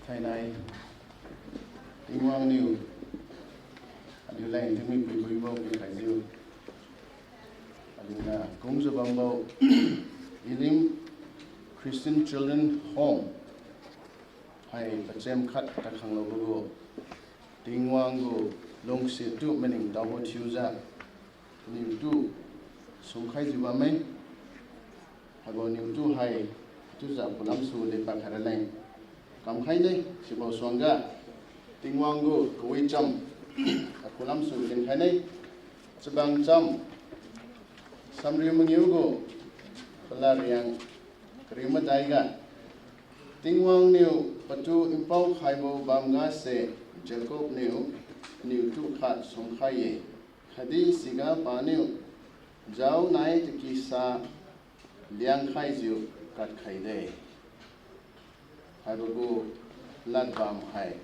thay này tình huống nhiều điều lành thì mình phải vui bầu cái gì là cũng giúp bằng bầu Elim Christian Children Home hay bắt xem khát ta khang lâu bầu tình huống của long sẽ tu mình đào bầu chiu ra niu tu sống khai giúp bằng mình hay bầu niu tu hay tu giả của lắm số để bắt khai lành cảm khai đấy sẽ bầu xoang ra tình huống của quý chăm aku langsung dengan kini sebang jam sambil mengiugo pelarian kerima daiga tingwang niu patu impau khaibo bamga se Jacob niu tu khat songkhaye khadi siga paniu jau nai tikisa liang khai jiu kat khaide haibo lat bam hai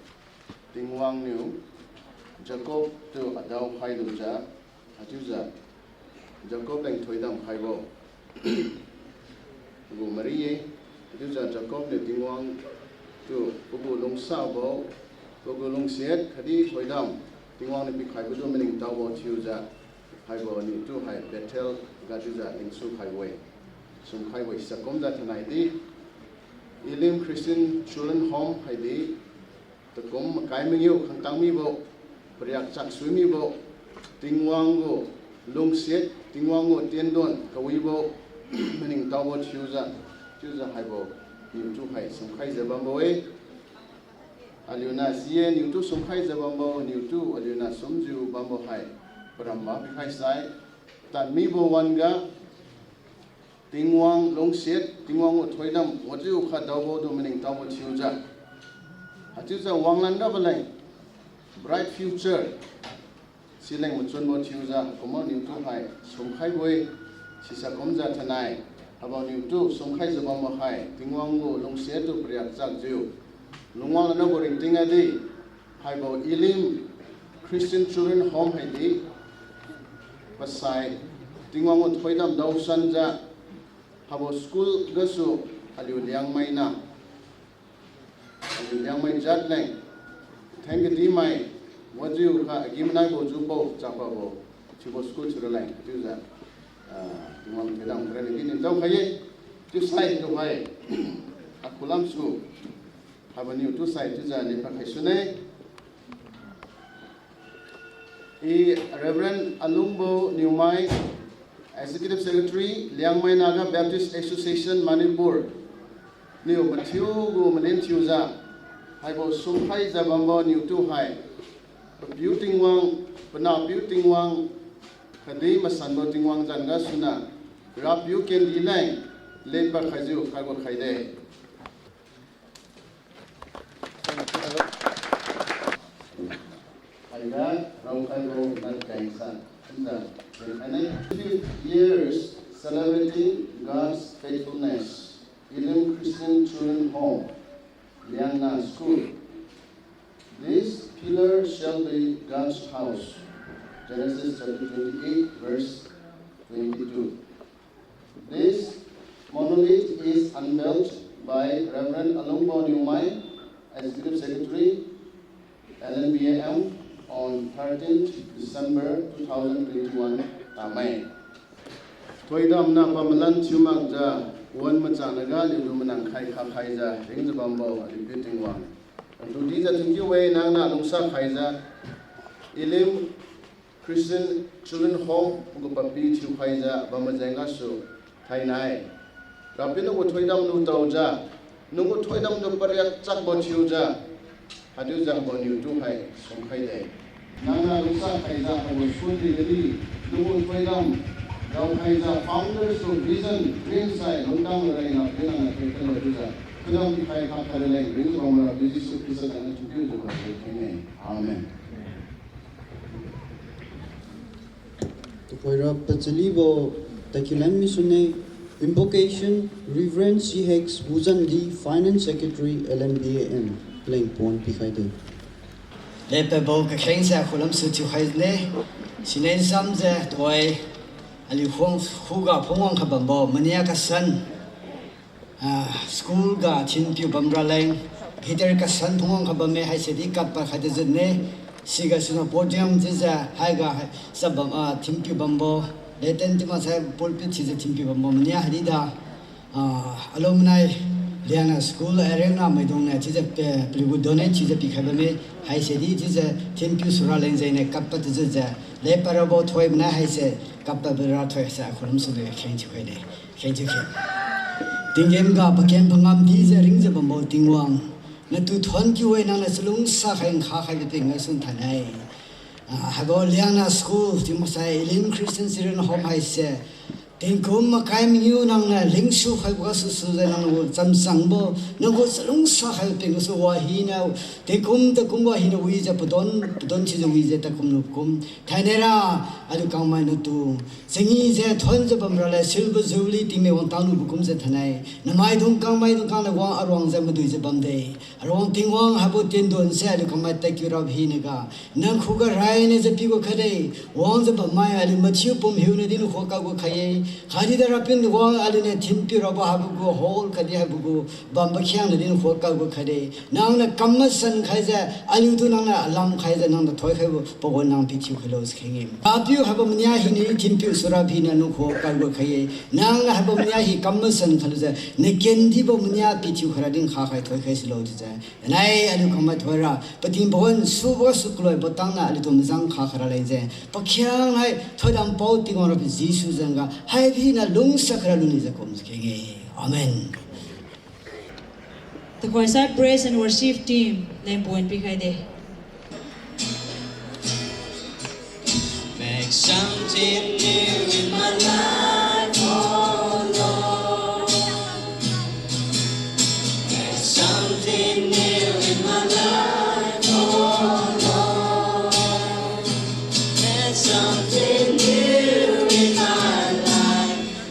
tingwang niu Jacob tu adau khai lu ja atu ja Jacob leng thoi dam khai bo bu marie atu ja Jacob le tingwang tu bu long sa bo bu long siet khadi thoi dam tingwang ne pi khai bu do mening dau bo thiu ja khai bo ni tu hai Bethel ga tu ja ling su khai we sum khai we sa kom da thanai di Elim Christian Children Home hai di to kom kai mengiu khang tang mi bo Priak cak sumi bo tingwang go long set tingwang go tiendon kawi bo mening tau bo chuza hai bo niu tu hai sumkhai zabam bo e aliuna sie niu tu sumkhai zabam bo niu tu aliuna sumju bam bo hai brahma bi khai sai tan mi bo wan ga tingwang long set tingwang go thoidam waju kha dau bo do mening tau bo chuza atuza wanglan da balai bright future sileng muchon mo thiuza komo niu tu hai somkhai boi sisa komja thanai abo niu tu somkhai jaba mo hai tingwang go longse tu priak chak jiu lungwang na bo ring tinga di hai bo Elim Christian Children Home hai di pasai tingwang go thoidam dau sanja abo school gasu aliu liang mai na aliu liang mai jat leng thank you di mai waju ka gimnai bo jupo chapa bo chibo school chura lai tu za tumam kedam kare ni nin dau khaye tu sai tu hai akulam su habani tu sai tu za ni pa khai sunai Reverend Alumbo Niumai Executive Secretary Liangmai Naga Baptist Association Manipur Niu Matthew go Malin Chiuza haibo sumkhai zabambo niu tu hai beauting wang pana beauting wang khadi masan bo ting wang janga suna rap you can delay le pa khaju khago khaide aiga rau khago nan kaisa and 50 years celebrating God's faithfulness Elim Christian Children Home Liangna School. This pillar shall be God's house. Genesis chapter 28, verse 22. This monolith is unveiled by Reverend Alumbo Niumai, Executive Secretary, LNBAM, on 13th December 2021. Amen. Toidam na pamalan chumak ja wan machanaga lilu manang khai kha khai ja ring zabambo repeating one and to thank you way nang na lungsa khai ja Elim Christian Children Home go papi chu khai ja bamajenga su thainai rapino go thoidam nu tau ja nu go thoidam do paryak chak bo chu ja hadu ja bo niu tu hai som khai de nang na lungsa khai ja bo sun ri ri nu go thoidam Dau khai ja founders of Vision Greenside Longdang Rai na pena na pekal na tuja kudam di khai kha khare lai ring rom ra busy su kisa na tu kyu jo ka thene amen to koira pachali bo takilam mi sune invocation Reverend CX Wuzan Di Finance Secretary LNBAM playing pon pikhai de le pe bo ka khain sa khulam su chu khai le sinen sam je toy ali khong khuga phongwang khabam bo mania ka san school ga chin pyu bamra leng Peter Kasan Pong Kabame has a dicapa had a ne, Sigasuna podium, Tisa, Haga, Sabam, Timpi Bambo, Letentimas have pulpit is a Timpi Bambo, Nia Hadida, alumni, Liana School, Arena, Madonna, is a Plugudone, is a Picabame, I said it is a Timpus Rollins in a Kappa to the Le Parabo Toibna, I said, Kappa Berato, Columns of the Change Quede, Change Tingem Pangam, these rings of Bambo Tingwang. Na tu thon ki we na slung sa khain kha kha de ping sun thanai habo liana school ti mosai Elim Christian Syrian home hai se tin kum ma kai mi yu nang na ling su khai ba su su de nang wo cham sang bo na go slung sa khai ping su wa hi na te kum wa hi na wi ja podon chi ja wi ja ta kum nu kum thanera adu kaung mai nu tu singi je thon je bam ra le silver jubilee ti me won ta nu bu kum je thanai na mai dong kang na wa arwang je ma du je bam de arwang ting wang habo tin don se adu kam mai ta ki ra hi ne ga nang khu ga rai ne je pi go khade wang je bam mai ali ma chiu pum hiu ne din kho ka go khaye Khadidara pin wang aline timpi roba habugo hole kadi habugo bamba khyang din kho ka go khade nang na kammasan khaija alu tu nang na alam khaija nang na thoi khai bo nang pi thiu khlos khengem apiu habam nya hi ni timpi sura bhi na nu kho ka go khaye nang na habam nya hi kammasan khalja ne kendi bo nya pi thiu khara din kha khai thoi khai slo ja nai alu khama thora patim bon su bo su kloi botang na alu tu mjang kha khara lai je pakhyang hai thodam pau tingor bi jisu janga Haivina lung sakraluni comes king. Amen. The Choir Praise and Worship Team, Lempuan Pikade. Make something new in my life, oh Lord. Make something new in my life, oh Lord. Make something new in my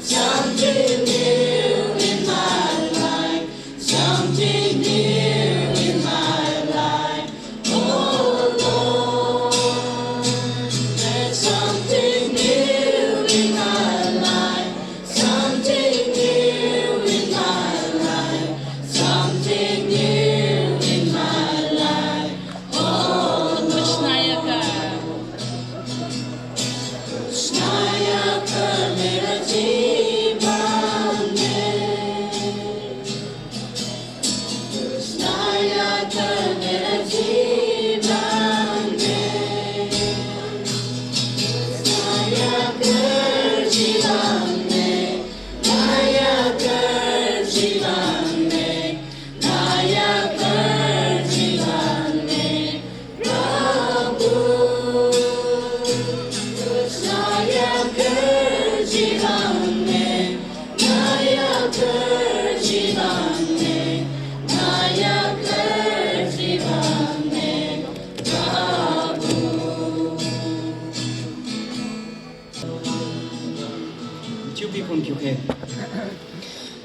something new in my life, something new in my life, oh Lord. There's something new in my life, something new in my life, something new in my life, oh Lord. Kushnayaka mera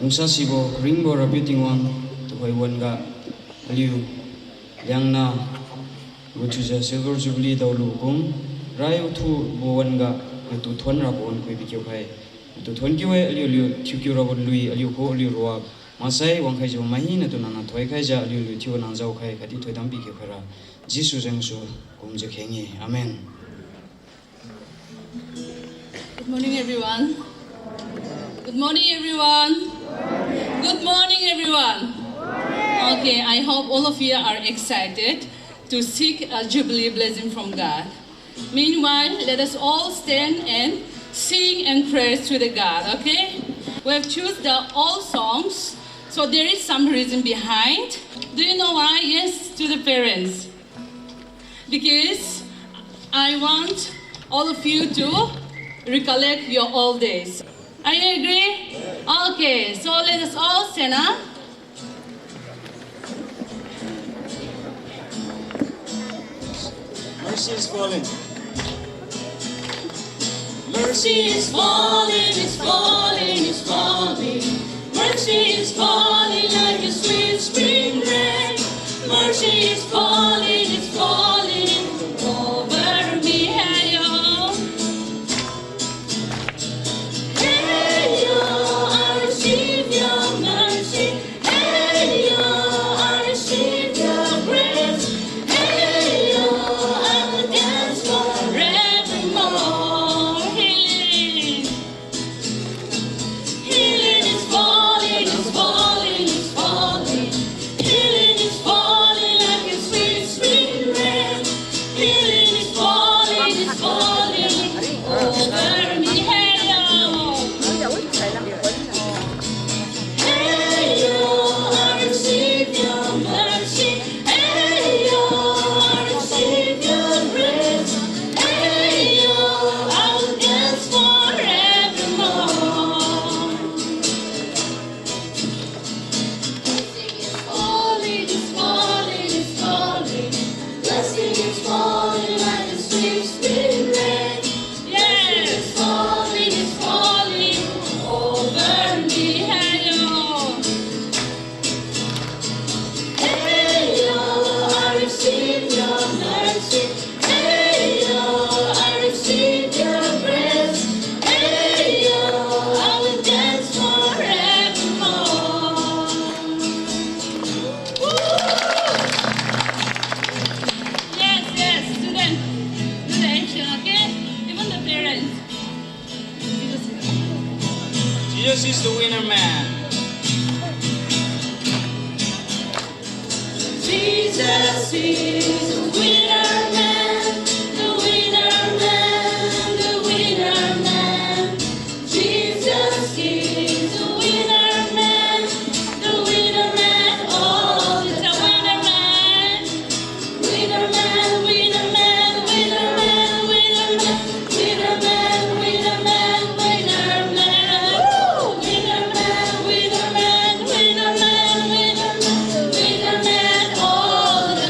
Sasibo ringbo rabuting wang to wan ga liu yang na wutuja silver jubilee dawlu kum rayu thu bowan ga tu thon ra bon koi bikyo khai tu thon ki we liu thukyu ra bon lui liu ko liu ro masai wang khai jo mahi na tu na thoi khai ja liu thiu na jau khai khati thoi dam bikyo khara jisu jang su kum je khengi amen. Good morning everyone. Good morning everyone. Good morning, everyone. Okay, I hope all of you are excited to seek a Jubilee blessing from God. Meanwhile, let us all stand and sing and praise to the God, okay? We have chosen the old songs, so there is some reason behind. Do you know why? Yes, to the parents. Because I want all of you to recollect your old days. Are you agree? Okay, so let us all stand up. Mercy is falling. Mercy is falling, it's falling, it's falling. Mercy is falling like a sweet spring rain. Mercy is falling, it's falling over me. Hey yo, hey yo, I receive your mercy. Hey yo, I receive. Jesus is the winner man. Jesus is the winner man, the winner man, the winner man. Jesus is the winner man, the winner man. Oh, it's a winner man, winner man, winner man, winner man, winner man, winner man, winner man, winner man. Winner man, winner man, winner man, winner man, winner man. Oh, the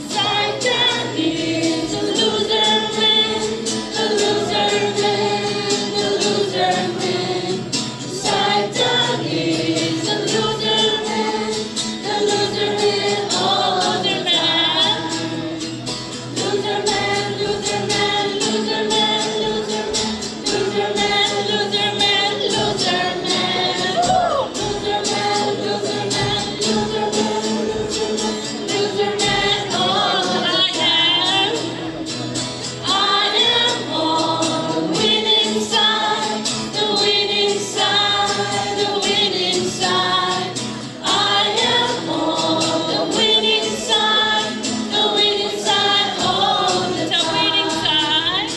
Satan is a loser man, the loser man, the loser man. Satan is a loser man, the loser man. Oh, loser man, loser man, loser man, loser man, loser man, loser man, loser man, loser man. Loser man, loser man, loser man, loser man, loser man. Oh, I am on the winning side, the winning side, the winning side. I am on the winning side, the winning side. Oh, that's a winning side.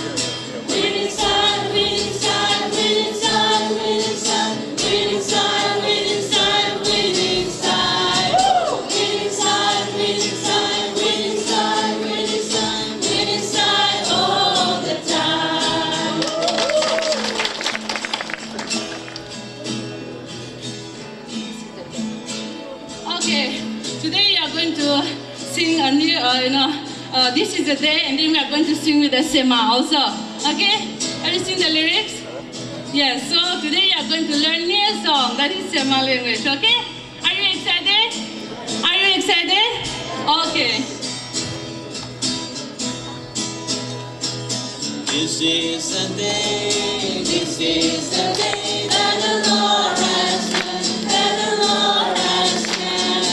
Winning side, winning side, winning side, winning side, winning side, winning side, winning side. Winning side, winning side, winning side, winning side, winning side all the time. Okay, today we are going to sing a new, this is the day, and then we are going to sing with the Sema also. Okay, have you seen the lyrics? Yes, so today we are going to learn new song, that is Sema language, okay? Are you excited? Are you excited? Okay. This is the day that the Lord has made, that the Lord has made.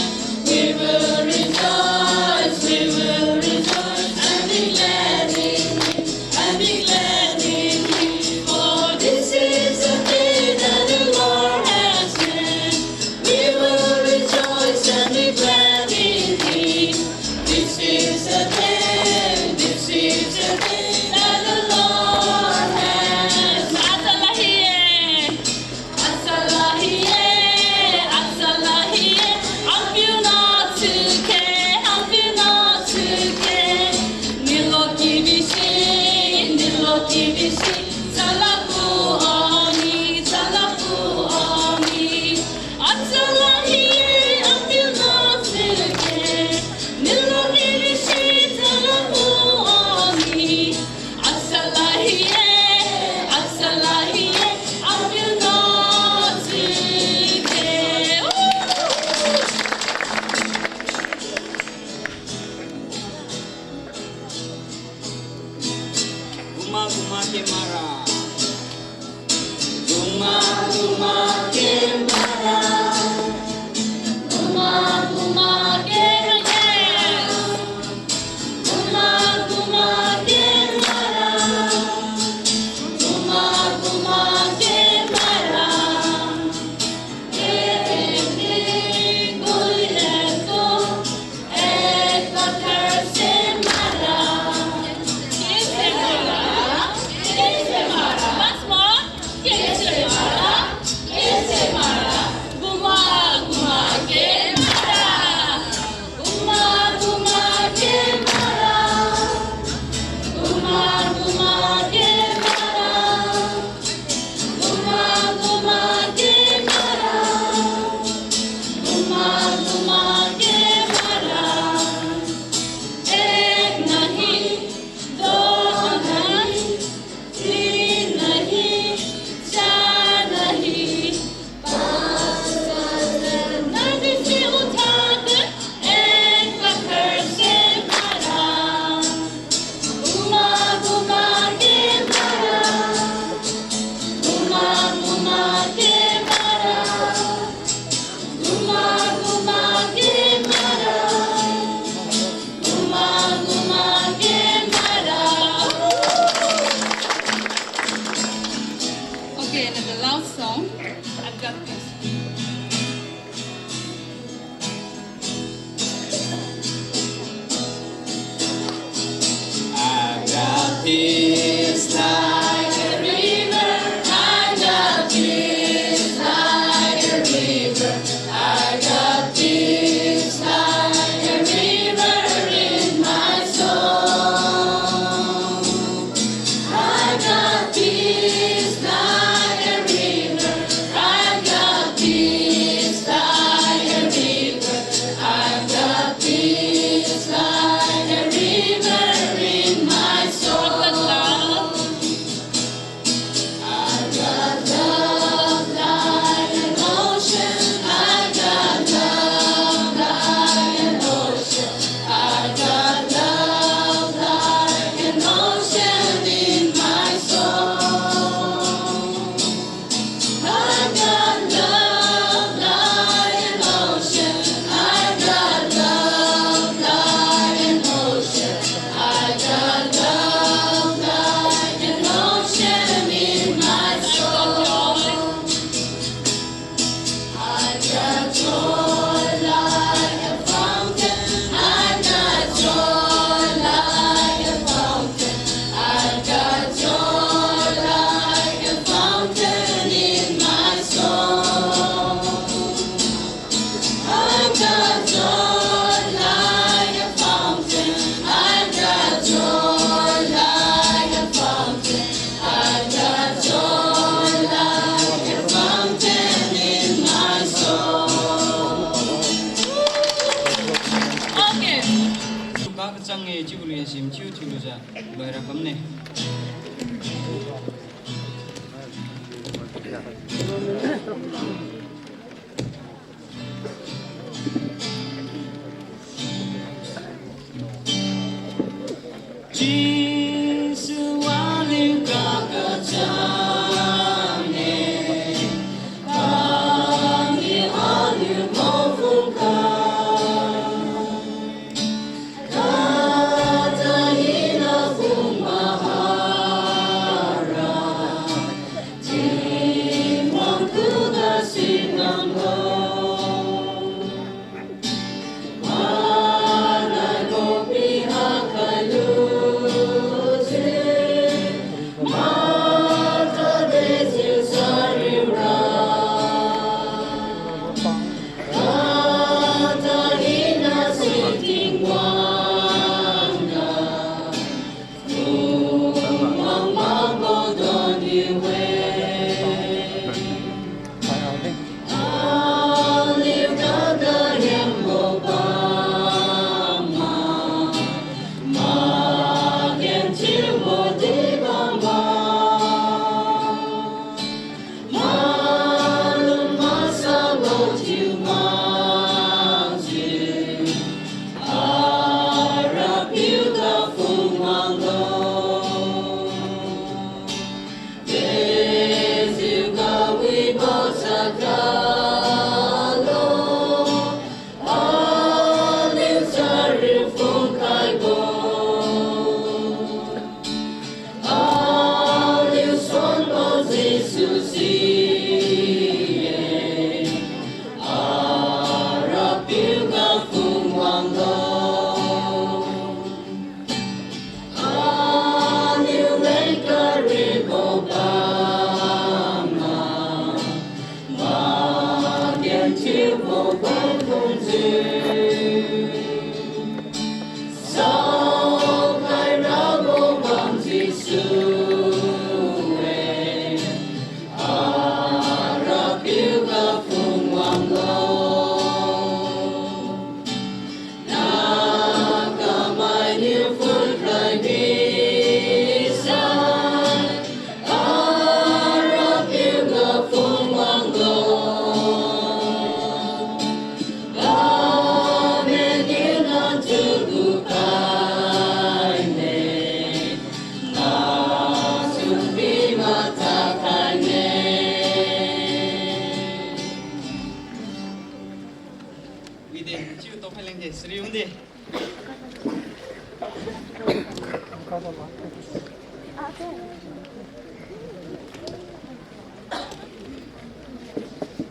We will rejoice and be glad in Him, and be glad in Him. For this is the day that the Lord has made. We will rejoice and be glad in Him. This is the day that the Lord has made. Atalahiye. chibulu sim chiu chiluja loira kamne Jesus wali kakachane kami alu mofuka katahina kumahara timangkuda sinamgo mana kopi hakalu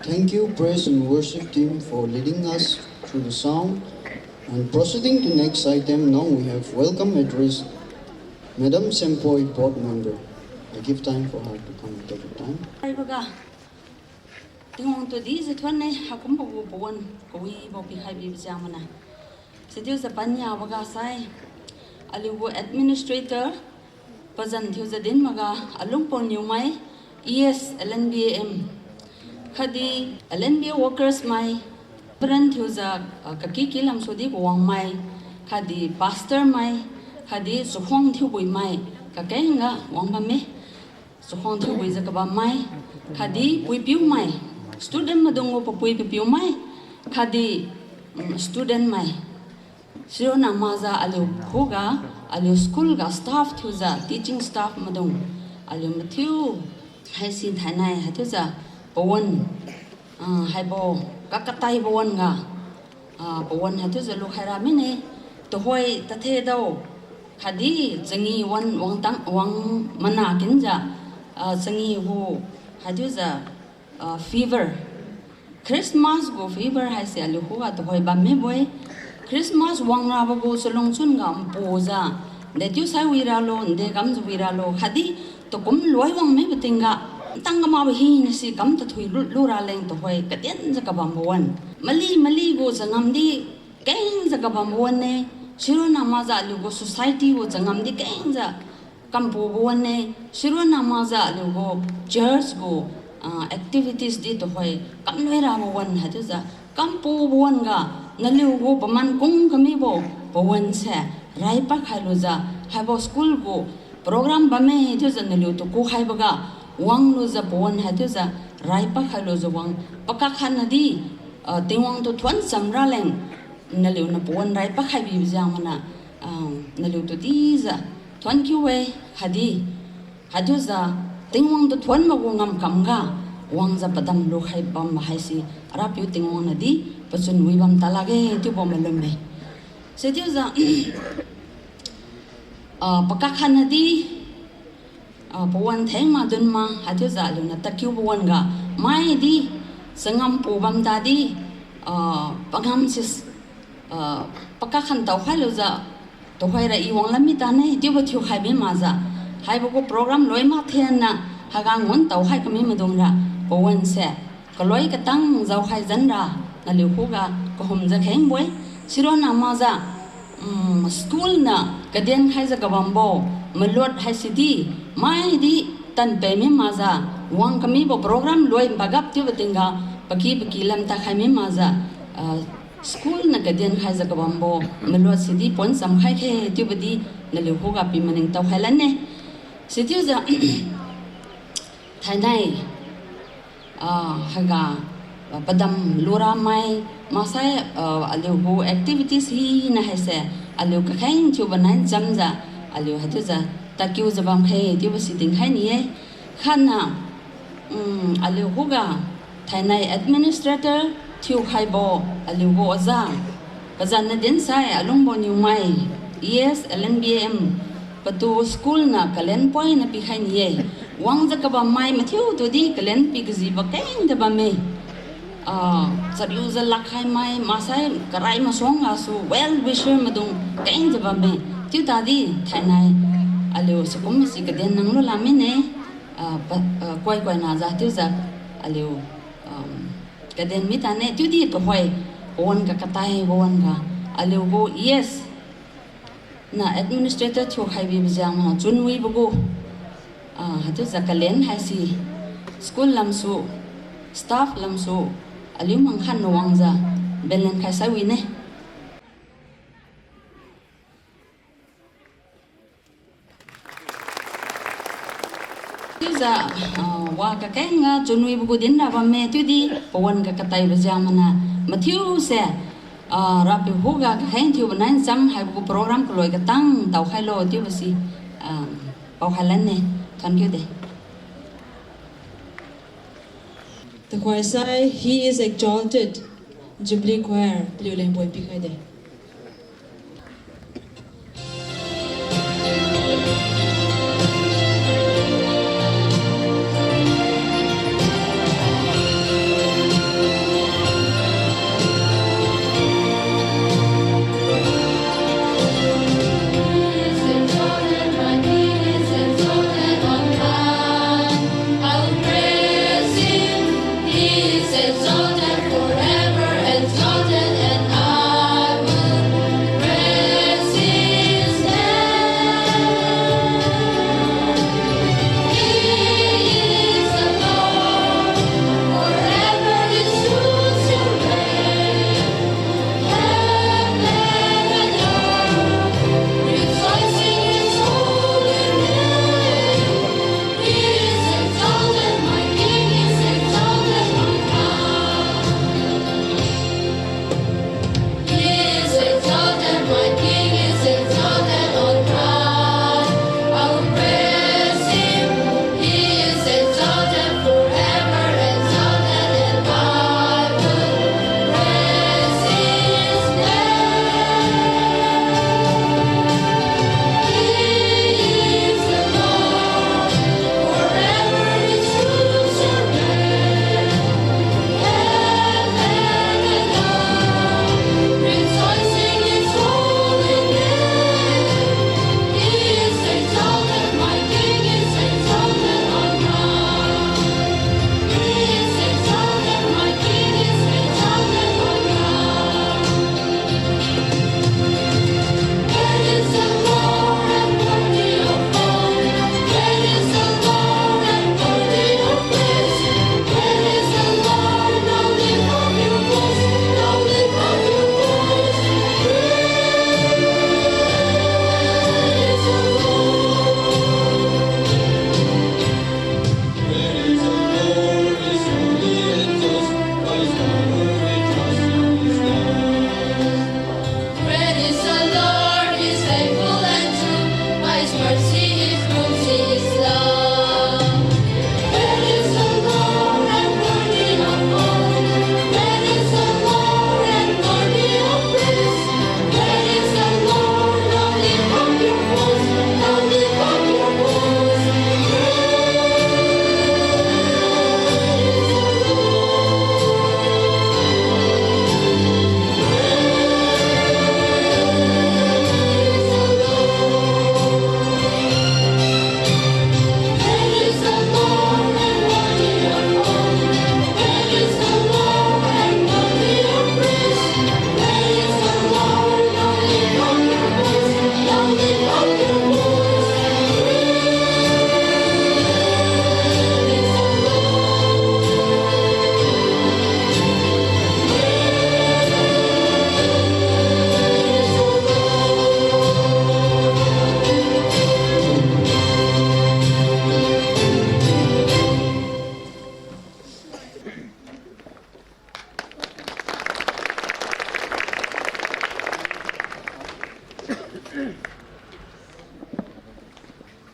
Thank you, praise and worship team, for leading us through the song. And proceeding to next item, now we have welcome address, Madam Sempoi, board member. I give time for her to come and take her time. Hi, baga. Tingong to di zitwan ne hakum babu buwan kawi babi hai bi jamana. Sedio zapanya baga sai. Aliwo administrator pazan thiu zadin maga alung pon yumai ES LNBAM. Khadi LNBA workers mai brand thiu za kaki kilam sodi buwang mai khadi pastor mai khadi sukhong thiu bui mai kakenga wangba me sukhong thiu bui zakaba mai khadi pui piu mai student madongo pui piu mai khadi student mai siro namaza alu hoga alu school ga staff thuza teaching staff madong alu mathiu hai sin thanai hathuza pawon hai bo kakatai pawon ga pawon hathuza lu khaira mine to hoi tathe do khadi jangi wang tang wang mana kinja jangi hu hathuza fever Christmas go fever hai se alu hoga to hoi ba me boy Christmas wang ra babu solong chun gam poza de tu sai wiralo de gam zu wiralo khadi to kum loi wang me betinga tangama ba hi ni si gam ta thui lu ra leng to hoi katen za ka bam wan mali go zangam di keng za ka bam wan ne shiro namaza lu go society go zangam di keng za kam po wan ne shiro namaza lu go church go activities di to hoi kam loi ra wan ha tu za kam po wan ga naliu go paman kung kami bo pawan se rai pa khailu za haibo school go program ba me tu za nelu to ko khai baga wang lu za bon ha tu za rai pa khailu za wang paka khan na di tingwang to thwan samra leng nelu na bon rai pa khai bi ja mana nelu to di za thwan ki we hadi hadu za tingwang to thwan ma go ngam kam ga wang za padam lo khai bam ma hai si ara pi tingwang na di pachun wi bam talage tu bom lem me se tiu za paka khan na di pawan theng ma dun ma hadu za lu na takyu pawan ga mai di sangam pu bam ta di pangam sis paka khan tau khai lo za to khai ra i wang lam mi ta ne tiu ba thiu khai be ma za hai bo ko program loi ma then na ha ga ngon tau khai ka mi ma dong ra pawan se ko loi ka tang zau khai zan ra na liu khu ga ko hum za kheng boi siro na ma za school na kaden khai za ka bambo melot hai sidi mai di tan pe mi ma za wang kami bo program loi bagap tiu batinga paki lam ta khai mi ma za school na kaden khai za ka bambo melot sidi pon sam khai khe tiu badi na liu khu ga pi maning tau khai lan ne sidi za thai nai haga padam lura mai masai aliu bu activities hi na hese aliu ka khain chu banan jamza aliu hatu za takyu zabam khe tiu basi ting khai ni e khana aliu huga thainai administrator thiu khai bo aliu bo za kazan na den sai alung bo new mai yes lnbm patu school na kalen point na pi khai ni e wang za ka ba mai mathiu to di kalen pi gzi ba kain da ba me sariu za lakhai mai masai karai ma song a su well wisher madung kain da ba me tiu ta di thainai aliu sukum si ka den nang lo la me ne koi na za tiu za aliu ka den mi ta ne tiu di ko hoi on ka katai on ka aliu go yes na administrator thiu khai bi bijang ma chun wi bu go hatu za kalen hai si school lam su staff lam su aliu mang khan no wang za belen khai sai wi ne za wa ka kenga chunwi bu din na ba me tu di pon ka katai ba jamana mathiu se rapi huga ka hen thiu banan sam hai bu program ko loi ka tang tau khai lo tiu ba si pau halan ne thank you de The choir say, He is exalted. Jubilee Choir, Liu Leng Boy Pi Khai De. Exalted forever, exalted, and I will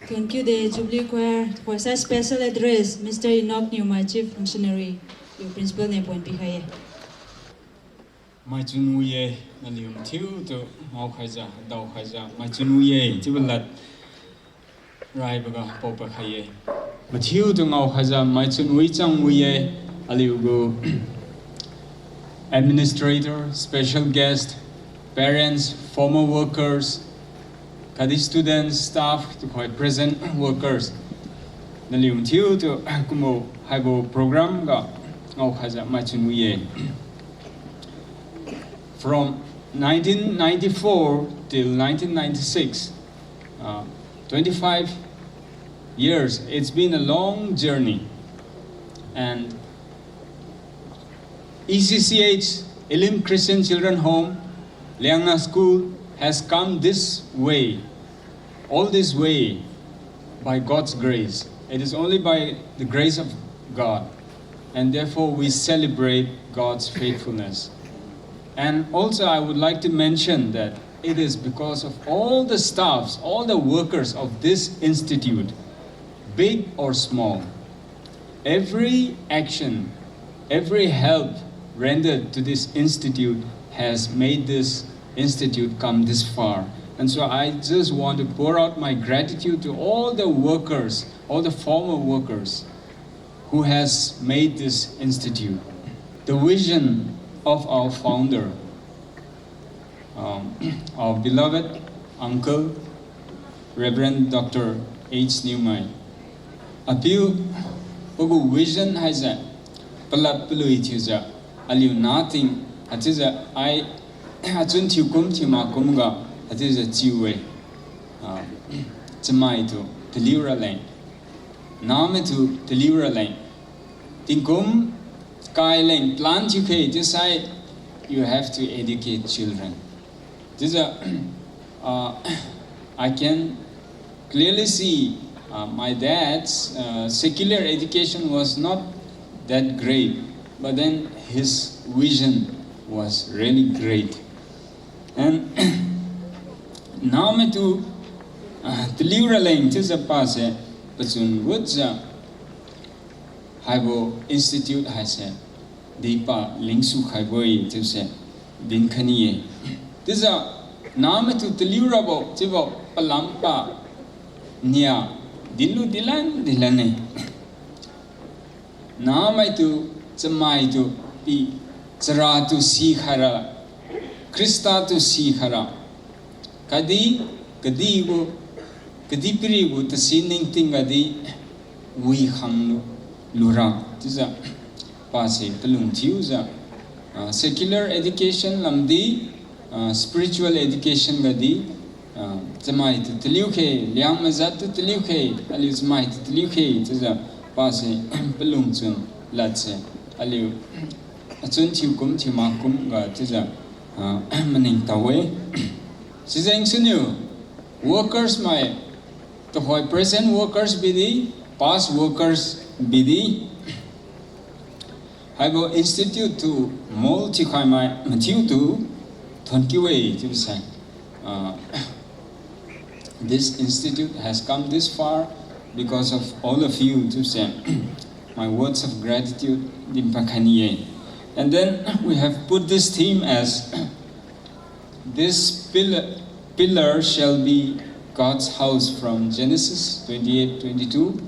Thank you, the Jubilee Choir. For such special address, Mr. Enoch Newma, Chief Functionary, your principal name point behind. My Junuye, Nalium Tiu to Maukaja, Dao Kaja, my Junuye, Tibulat Raibaga, Popa Kaye. But you to Maukaja, my Junuichang Wuye, Aliugo, administrator, special guest, parents, former workers, Kadi students, staff, to quite present workers. Nalium Tiu to Kumo Haibo program, Maukaja, my Junuye. From 1994 till 1996, 25 years, it's been a long journey. And ECCH, Elim Christian Children Home, Liangna School has come this way, all this way, by God's grace. It is only by the grace of God. And therefore we celebrate God's faithfulness. And also I would like to mention that it is because of all the staffs, all the workers of this institute, big or small. Every action, every help rendered to this institute has made this institute come this far. And so I just want to pour out my gratitude to all the workers, all the former workers who has made this institute. The vision of our founder, our beloved uncle, Reverend Dr. H. Newman. Appeal Pogu vision has a Palat Puluitiza, Aliu nothing, Atiza I Atuntiukum Timakumga, Atiza Tiwe, Tamaito, Telura Lane, Nametu, Telura Lane, Tinkum. Kailing, plant UK, decide you have to educate children. This is I can clearly see my dad's secular education was not that great, but then his vision was really great. And now me to deliver line to the pass, but soon what's Haibo Institute has said. Deepa Lingsu Haiboi to say, Dinkanie. This is a name to Telurabo, Tivo, Palampa, Nia, Dilu Dilan, Dilane. Name to Zamai to be Zara to Sihara, Krista to Sihara, Kadi, Kadigo, Kadipirigo, the sinning thing Gadi, we hang Lura. This is a secular education lamdi spiritual education gadi zamai to teliuke liang mazat to teliuke alius mai to teliuke tza pase pelung chun latse aliu achun thiu kum thima kum ga tza maning tawe sizeng sunu workers mai to hoi present workers bidi past workers bidi Haibo Institute to multi-kaimai Matthew to Tonkiway to say. This institute has come this far because of all of you to say. My words of gratitude, Dimpakaniye. And then we have put this theme as this pillar shall be God's house from Genesis 28:22.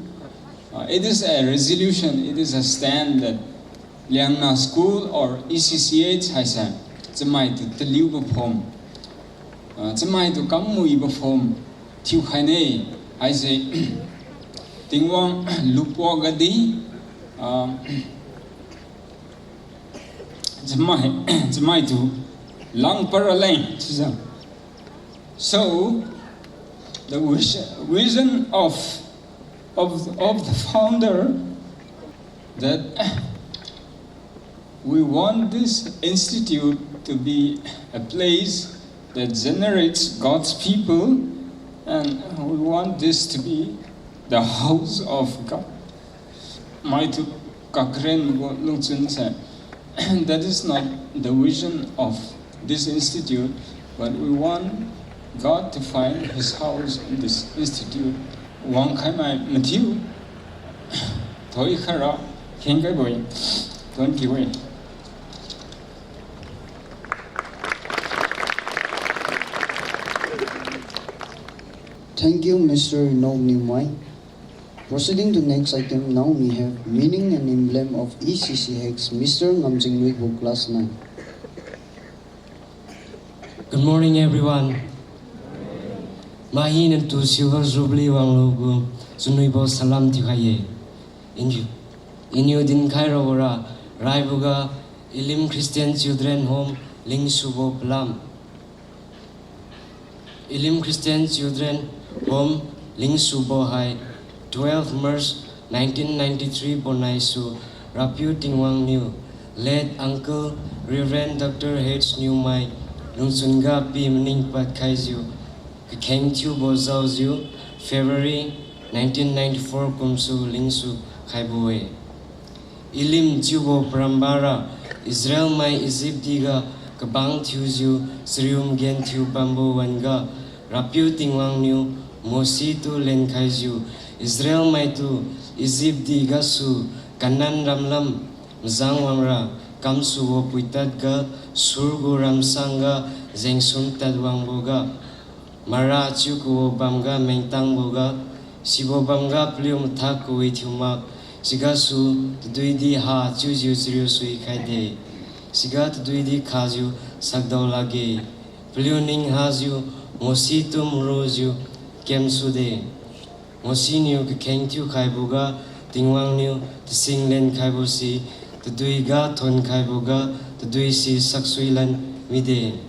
It is a resolution, it is a stand that Liangna School or ECCH has a Zamai to Teliu Bapom. Zamai to Kamui Bapom. Tiu Hane, I say, Tingwang Lupo Gadi. Zamai to Lang Paralane. So, the vision of the founder that we want this institute to be a place that generates God's people, and we want this to be the house of God. That is not the vision of this institute, but we want God to find His house in this institute. Wang Kai Mai Matthew, Toi Kara, King Boy, don't give away. Thank you, Mr. Nog Nimwai. Proceeding to next item, now we have meaning and emblem of ECC Hex, Mr. Ngamjing Lui for class 9. Good morning, everyone. Mahin and to Silver Zubli Wanglugu, Sunuibo Salam Tikaye. Din Kairawara, Raibuga, Ilim Christian Children Home, Ling Subo Plam. Ilim Christian Children Home, Ling Subo High, 12 March 1993 Bonaisu, Rapu Tingwang New, late Uncle Reverend Dr. H. Newmai, Lungsunga P. Mning Pat Kaiju, Keng Chu Bozauzu, February 1994 Kumsu Lingsu Kaibuwe. Ilim Jubo Prambara, Israel Mai Izipdiga, Kabang Tuzu, Srium Gen Tu Bambo Wanga, Rapu Tingwang New, Mositu Len Kaiju, Israel Mai Tu, Izipdiga Su, Kanan Ramlam, Mzang Wamra, Kamsu Wopuitadga, Surgu Ramsanga, Zengsum Tadwangboga, Mara Chuku Bamga Mengtang Boga, Sibo Bamga Plium Taku Itumak, Sigasu, Duidi Ha, Chuju Sriusui Kaide, Sigat Duidi Kazu, Sagdaulage, Pliuning Hazu, Mositum Rosu, Kemsude, Mosinu Kengtu Kaibuga, Tingwang New, the Singlen Kaibusi, the Duiga Ton Kaibuga, the Duisi Saksuilan Mide.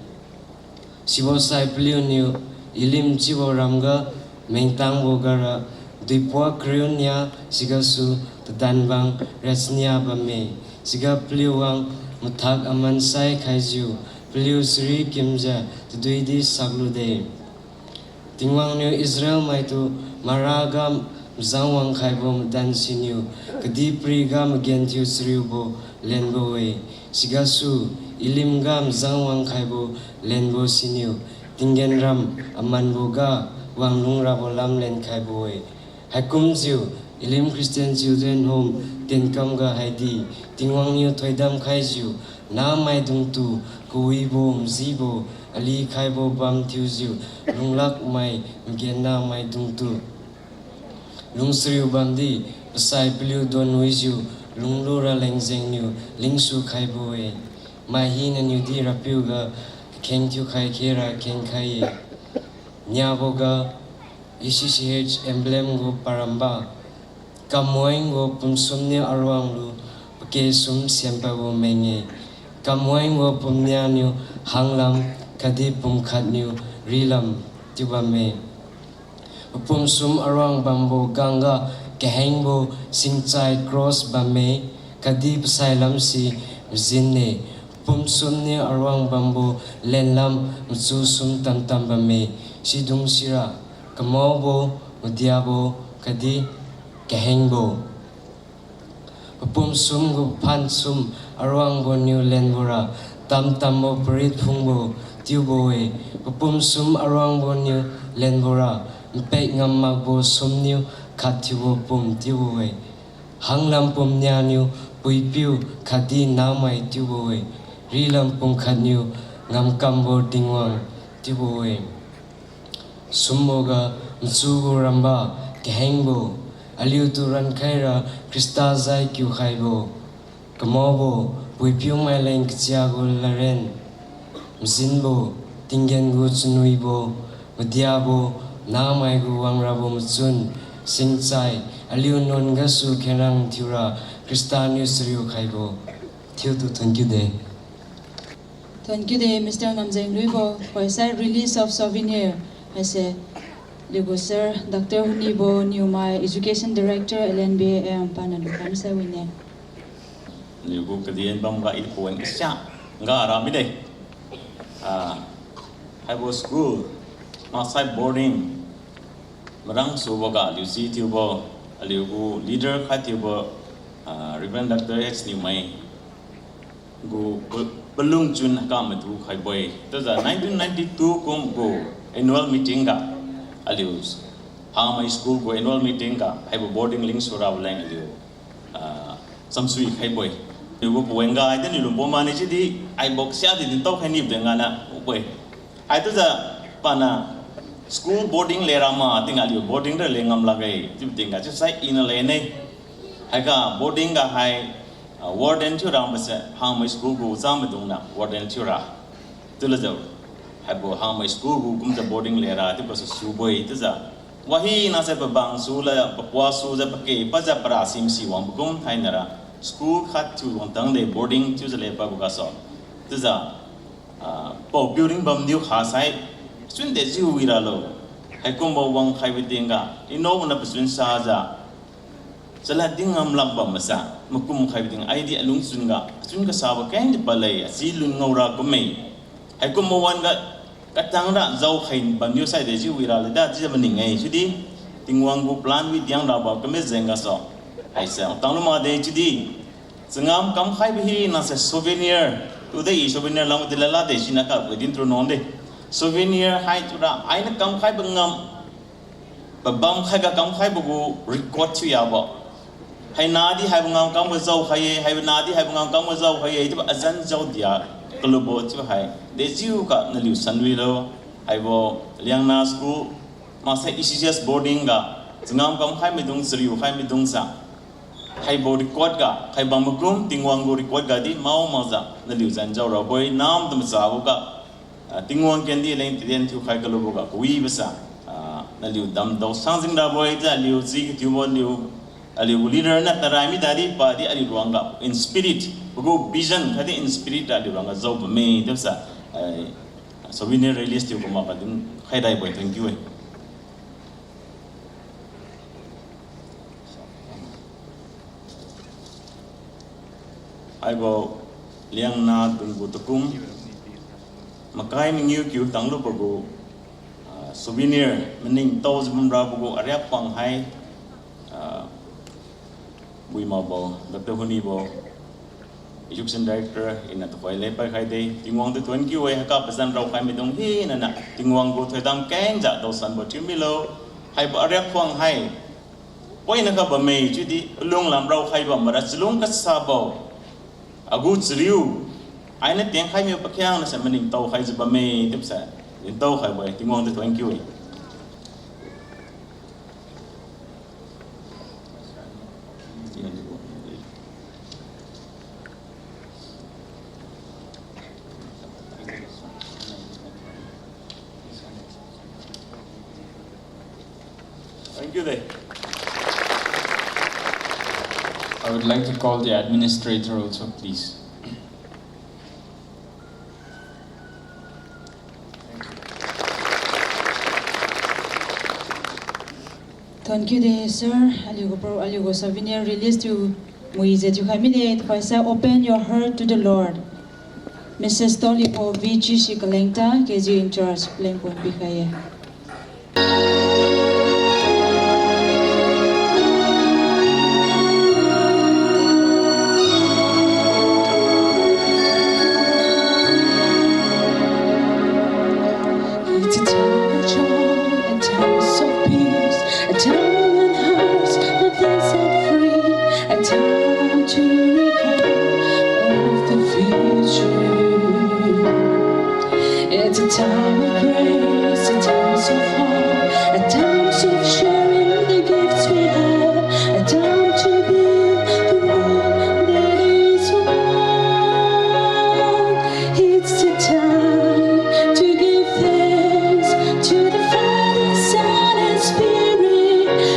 Sibosai Pliunu, Ilim Chibo Ramga, Mengtang Bogara, Dipua Krionia, Sigasu, the Danbang, Resnia Bame, Siga Pliuang, Mutag Amansai Kaiju, Pliu Sri Kimja, the Duidi Saglude. Tingwang New Israel Maitu, Maragam, Zangwang Kaibom Dan Sinu, Kadiprigam Gentiu Sriubo, Lenbowe, Sigasu, Ilimgam Zangwang Kaibo, Lenbo Sinu, Tingenram, Amanboga, Wanglung Rabolam Len Kaiboe, Hakumziu, Ilim Christian Children Home, Tenkamga Haidi, Tingwang New Toidam Kaiju, Na Mai Dungtu, Kuibo, Mzibo, Ali Kaibo Bam Tuziu, Lunglak Mai, Mgena Mai Dungtu. Lungsriu Bandi, Pasai Piliu Don Wizu, Lunglura Lengzeng New, Lingsu Kaiboe, Mahin and Yudi Rapuga, Keng Tu Kai Kera, Keng Kai, Nyaboga, ECCH Emblem Go Paramba, Kamoing Go Pumsumnia Arwanglu, Pakesum Siampago Menge, Kamoing Go Pumnianu, Hanglam, Kadi Pumkatnu, Rilam, Tubame. Pumsum Arwang Bambo Ganga, Kahengbo, Singchai Cross Bame, Kadi Pasailam Si, Zinne, Pumsumni Arwang Bambo, Lenlam, Mtsusum Tantam Bame, Sidung Sira, Kamobo, Mudiabo, Kadi, Kahengbo. Pumsum Go Pansum, Arwang Bo New Lenbora, Tam Tambo Perit Pungbo, Tuboe, Pumsum Arwang Bo New Lenbora. Pek ngam magbo sumniu khatiwo pum tiwoe hanglam pum nyaniu puipiu khadi namai tiwoe rilam pum khaniu ngam kambo dingwang tiwoe summoga msugo ramba kehengbo aliu turan khaira krista zai kyu khaibo kamobo puipiu mai leng kchiago laren mzinbo tingengu chunuibo madiabo Namai gu wangrabo mutsun, singchai, aliu non gasu kerang tiura, Kristanu sriu kaibo. Thank you day. Thank you day, Mr. Ngamjeng Luibo, for his release of souvenir. I say, Ligo Sir, Dr. Hunibo, Newmai, Education Director, LNBA, Panadu, Kamsa Wine. Ligo Kadian Bamba Ilpo and Kisha, Gara Mide. I was school, outside boarding. Marang Suboga, Lucy Tubo, Aliugu, leader Katibo, Reverend Dr. H. Newmai, Go Balung Jun Kamatu Highway. There's a 1992 Combo, annual meeting ga alius ha my school go annual meeting ga hai boarding link sura lang aliu samsui khai boy you go wenga ai den lu bo mani chi di ai bok sia di din to khai ni de ngana boy ai to za pana school boarding le rama ting aliu boarding re le ngam la gai ti ting ga chi sai in le nei hai ga boarding ga hai warden chu ram ba se ha my school go zam dung na warden chu ra tu la zo hai bo ha my school go kum the boarding le ra ti ba su boy tu za wahi na se ba bang su la ba kwa su za pa ke pa za pra sim si wang kum thai na ra school khat chu wang tang le boarding chu za le pa bu ga so tu za po building bam diu kha sai sun de ju wi ra lo hai kum bo wang khai wi ting ga ino na pa sun sa za sala ding am lam ba ma sa makum khai wi ting ai di alung sun ga sa ba kain di palai si lun ngau ra ko mai hai kum mo wan ga katang ra zau khain ban yu sai de ji wi ra le da ji ba ning ngai chu di tingwang gu plan wi diang ra ba ka me zenga so ai sa tang lu ma de chu di sangam kam khai bi hi na se souvenir tu de souvenir lam de la de shi na ka ko din tro non de souvenir hai tu ra ai na kam khai ba ngam ba bam khai ga kam khai bu gu record chu ya ba hai na di hai ba ngam kam ba zau khai hai na di hai ba ngam kam ba zau khai tu ba azan zau dia Kelubo tu hai, dejiu ka naliu sanwilo, hai bo liang na school, masa ECGS boarding ga, jengam kam hai midung seriu hai midung sa, hai bo record ga, hai bang magum tingwang go record ga di mau za naliu zanjau ra boy nam tem sa bo ga, tingwang kendi lain tiden tu hai kelubo ga kui besa, naliu dam dau sang jing da boy za liu zi tu mo liu, liu leader na tarai mi tadi pa di ali ruang ga in spirit. Go vision kadi in spirit adi ranga zau ba me desa souvenir release tu ko ma ba din khai dai boy thank you ai bo liang na dun bu tukum makai mi ngiu kiu tang lu go souvenir mening to zum ra go arya pang hai bui ma bo Dr. Huni bo Education Director in at the le pa khai dei tingwang tu tuan ki wei ka pasan rau khai mi dong hi na na tingwang go thoi dam keng ja do san bo tim milo hai ba rek khwang hai poi na ka ba mei chu di lung lam rau khai ba ma ra chlung ka sa bo agu chriu ai na teng khai mi pa khyang na sa maning tau khai ba mei tip sa in tau khai ba tingwang tu tuan ki wei Thank you, Dave. I would like to call the administrator also, please. Thank you, sir. Aligo souvenir release to Moise tu khamide paisa open your heart to the Lord. Mrs. Tolipo VG Shikalengta KG in charge Lengpon Bikaye. It's a time of praise, a time of hope, a time of sharing the gifts we have, a time to build the world that is one. It's the time to give thanks to the Father, Son, and Spirit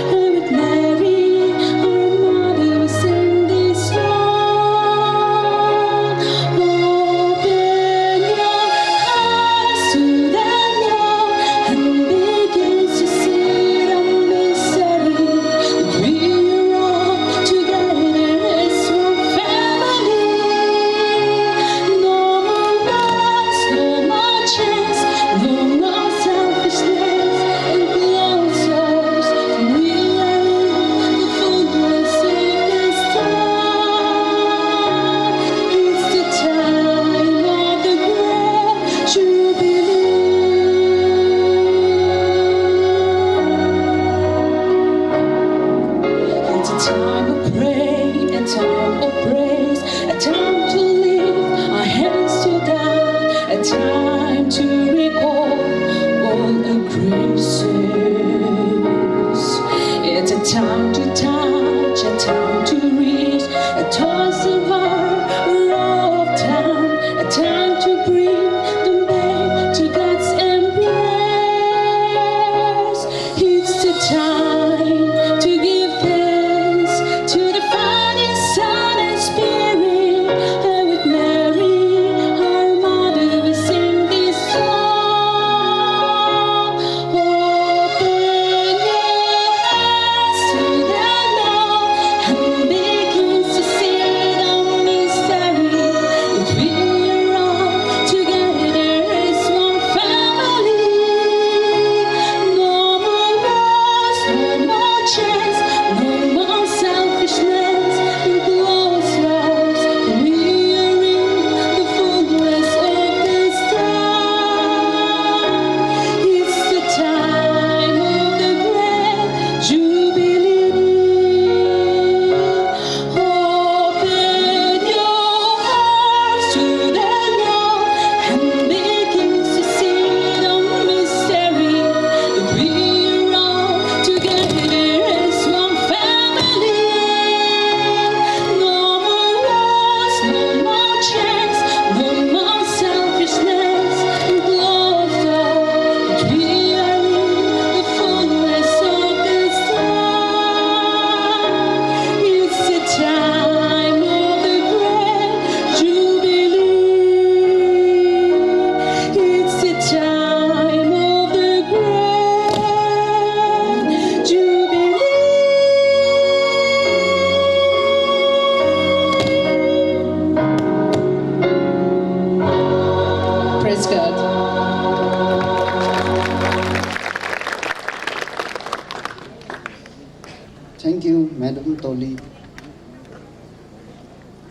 Toli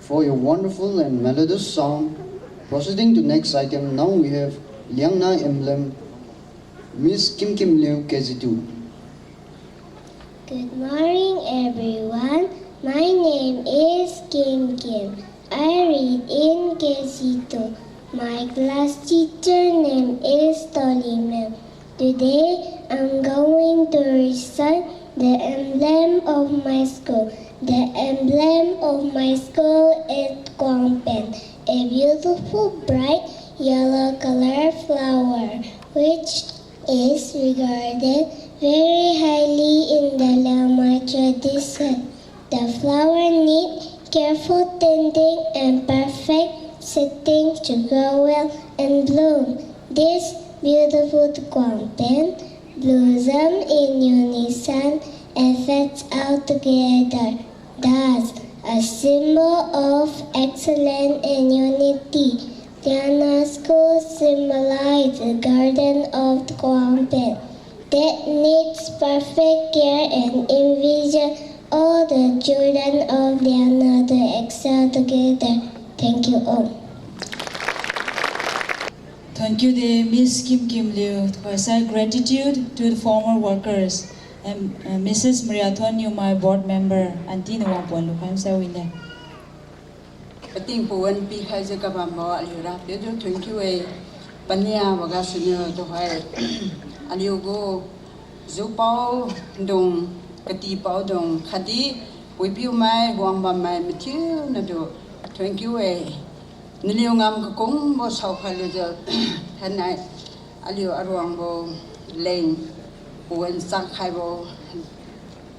for your wonderful and melodious song. Proceeding to next item, now we have Liang Na emblem, Miss Kim Kim Liu, KG2. Good morning, everyone. My name is Kim Kim. I read in KG2. My class teacher name is Toli Ma'am. Today, I'm going to recite the emblem of my school. The emblem of my school is Quang Pen, a beautiful bright yellow color flower, which is regarded very highly in the Lamai tradition. The flower needs careful tending and perfect setting to grow well and bloom. This beautiful Quang Pen blossom in unison and fades out together, thus a symbol of excellence and unity. Liang School symbolizes the garden of the Quang Pen that needs perfect care and envision all the children of Liang to excel together. Thank you all. Thank you, Miss Kim Kim Liu, for our gratitude to the former workers and Mrs. Mariathon, you my board member, Auntie Nawangpuan Lukhan Sawina. Pating puan pi khai je ka bam bo aliura pe jo thank you e pania waga sunyo to hai aliu go zu pau dong kati pau dong khadi we piu mai wang bam mai mthil na do thank you e niliu ngam ka kong bo sau khai le jo hanai aliu arwang bo leng puan sang khai bo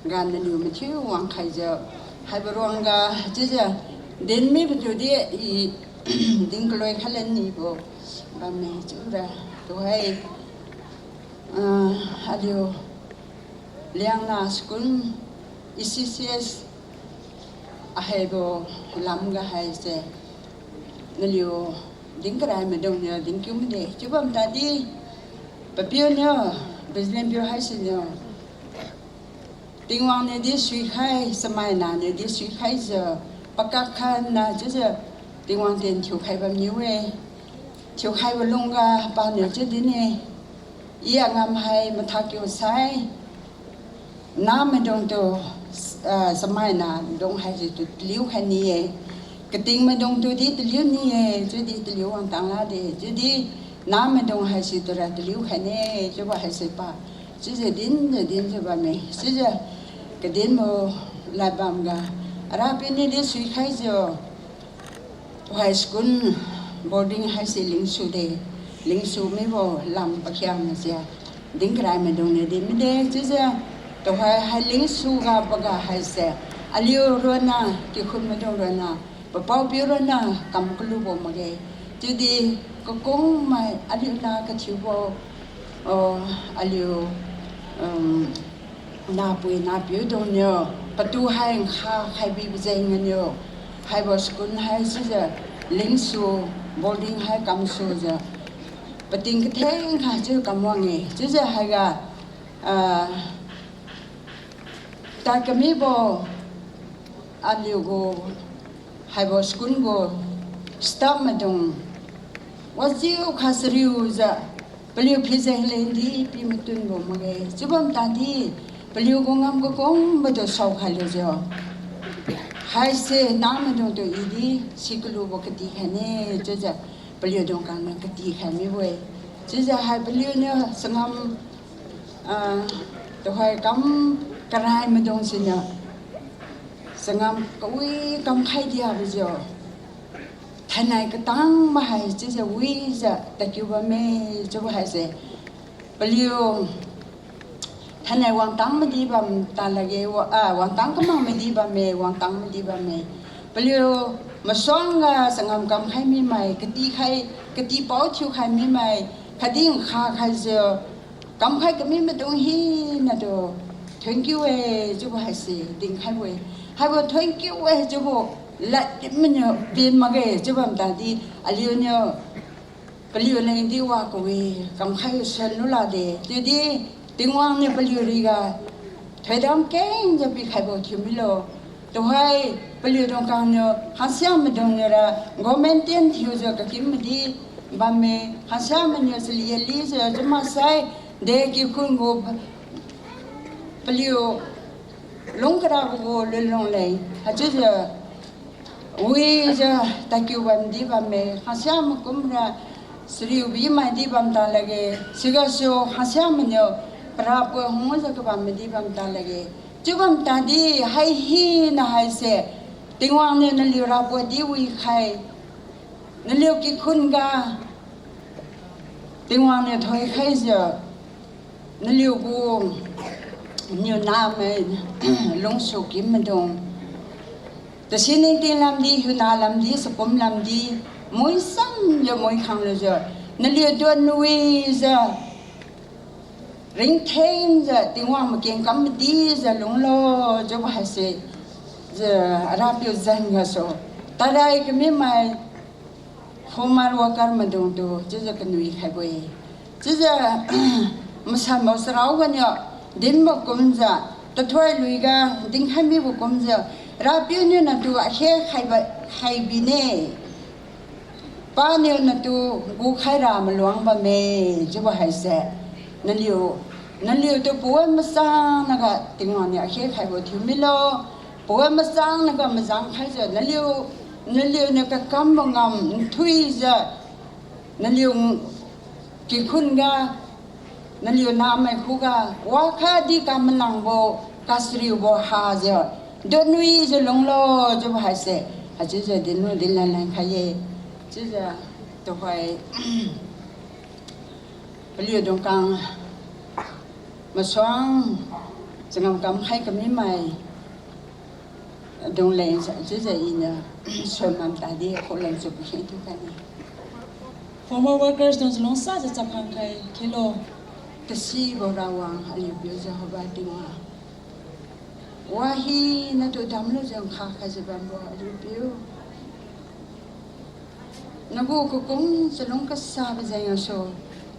gan niliu mthil wang khai jo hai bo rong ga je je đến mấy bây giờ đi đến cái loại khá lên nhỉ bộ bà mẹ chú ra tôi hay điều Liang Na School ECCS hay bộ làm cái hay sẽ điều đến cái này mình đồng nhờ đến cứu mình để chú bấm ta đi bà biểu nhờ business biểu hay xin nhờ tiếng Hoàng này đi suy khai samai nào này đi suy khai giờ Pakakhan na just the one thing to have a new way to have a longer banner judine. Yangam hai matakio sai. Nam don't do Samina don't have it to liu hanie. Kating me don't do it, the Lunie, Judy the Liu and Tanglade, Judy Nam don't have it to the Liu hanie, Juba has a pa. She's a din, the din of me. She's a Kadimo Labanga. Rapini this week has your high school boarding has a link to the link to me for lamp a camera. Dink crime don't need him there. To high links to Gabaga has there. Alio Rona, Kikumedorana, Papa Burana, Kamkulubo Mage. To the Kokong, my Alina Katubo or Alio Napu, Napu, don't know. But do hang high be saying in you. High was good high scissor, links to boarding high come soldier. But think tang has to come one way. Scissor haga Takamibo Aliu go high was good go stop madong. What's you Casariuza? Believe please a lady, Pimitun go Magay. Subam Tadi. Believe gongam go gong, but the South Halojo. High say, Namadon to Idi, Sikulu Bokati Hane, Jaja, believe don't come and Kati Hamiway. Jaja, I believe no Sangam the high come Karai Madon Sina Sangam, we come Haidia with you. Tanai Katang, my just a wheeze that you were made, Joe has a believe. Thanh wang tang me di bam talage wang tang kamang me di bam me wang tang me di bam me beliau masong sangam kam khai mi mai kati pau chu khai mi mai khading kha khai je kam khai kami me dong hi na do thank you e ju ba si ding khai we hai bo thank you e ju bo la me nyo bin ma ge ju bam ta di aliu nyo beliau le di wa ko we kam khai san nu la de di Ting Wang ne beliuriga, Tadam Kang, the big Habo Humilo, ตัวให้ไปเรียนตรงกลางเนาะหาเสียงมันตรงเนาะกอเมนเตียนที่อยู่กับกิมมันดีบางเมหาเสียงมันเนาะสิเลียลีเสียจะมาใส่เด็กกี่คนกูไปเรียนลงกระดาษกูเล่นลงเลยหาจุดวิจะตะกี้วันดีบางเมหาเสียงมันก็มันสิริวิมานดีบางตาละเกสิกาโซหาเสียงมันเนาะปราบหัวจะกับบางเมดีบางตาละเกจุบันตาดีให้ฮีนะให้เสติงวังเนี่ยนั่นเรียราบดีวิใครนั่นเรียกกี่คนกาติงวังเนี่ยถอยใครเสียนั่นเรียกกูเนี่ยน้ำไม่ลงสุกิมมันตรงแต่สิ่งนี้ที่ลำดีหุ่นลำดีสกุลลำดีมวยซ้ำจะมวยขังเลยเสียนั่นเรียกตัวนุ้ยเสียริงเทนจะติงว่ามาเก่งกัมดีจะลงโลจะว่าให้เสจะรับอยู่ใจเงี้ยโซแต่ได้ก็ไม่มาโฮมาร์วการมาดูดูจะกันนุ้ยให้บ่อยจะมาสามสาวกันเนี่ยดินบุกกุมจะตัวถ้วยลุยกันดิ้งให้มีบุกกุมจะรับอยู่เนี่ยนะตัวเชื่อให้บินเน่ป้าเนี่ยนะตัวกูใครรามาหลวงบ่เมจะว่าให้เสนั่นเลียวตัวปัวมาสร้างนะคะติงวันเนี่ยเชื่อใครบ่ทิ้งไม่รอปัวมาสร้างนะคะมาสร้างใครจะนั่นเลียวเนี่ยก็กำบังงำทุยจะนั่นเลียวกี่คนก็นั่นเลียวน้ำไม่คู่ก็ว่าข้าดีกำมันนังบ่กัสริวบ่หาจะโดนวิจะลงโลจะว่าให้เสอาจจะดินนู่นดินนั่นใครเย่จะตัวไปเลียวตรงกลางมาสร้างจะงำกำให้กับนี้ใหม่ดงเลนจะอินเนอชวนมันตาดีคนเล่นสุขเห็นทุกกัน Former workers don't long saจะจับพังใครคิโล แต่ซีบราวังอะไรเบี้ยจะหอบดีว่าฮีนั่นตัวดำเลยจังข้าใครจะบันบ่อะไรเบี้ยนักกูคงจะลงกษัตริย์ใจยังโซ